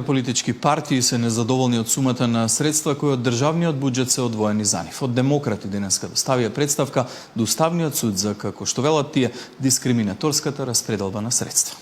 Политички партии се незадоволни од сумата на средства кои од државниот буџет се одвоени за нив. Од Демократи денеска доставија представка до Уставниот суд за, како што велат тие, дискриминаторската распределба на средства.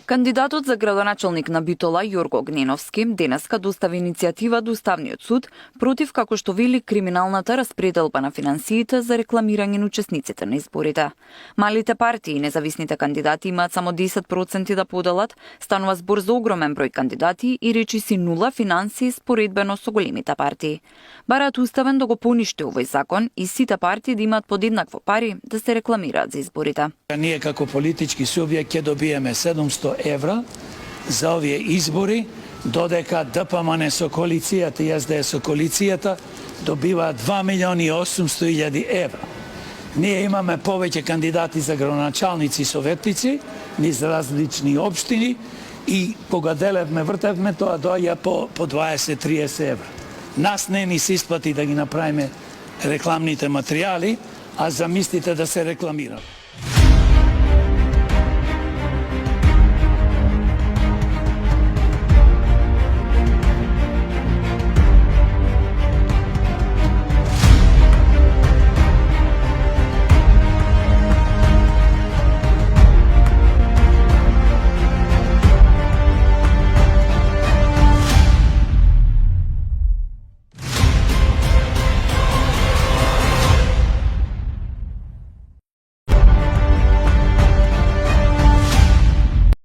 Кандидатот за градоначалник на Битола, Јорго Гненовски, денеска достави иницијатива до Уставниот суд против, како што вели, криминалната распределба на финансиите за рекламирање на учесниците на изборите. Малите партии и независните кандидати имаат само 10% да поделат, станува збор за огромен број кандидати и речиси нула финансии споредбено со големите партии. Бараат уставен да го поништи овој закон и сите партии да имаат подеднакво пари да се рекламираат за изборите. Ние како политички субјект ќе добиеме 700 евра за овие избори, додека ДПМН со коалицијата и СДС со коалицијата добива 2.800.000 евра. Ние имаме повеќе кандидати за градоначалници и советници низ различни општини и кога делевме, вртевме, тоа доаѓа по 20-30 евра. Нас не ни се исплати да ги направиме рекламните материјали, а замислите да се рекламира.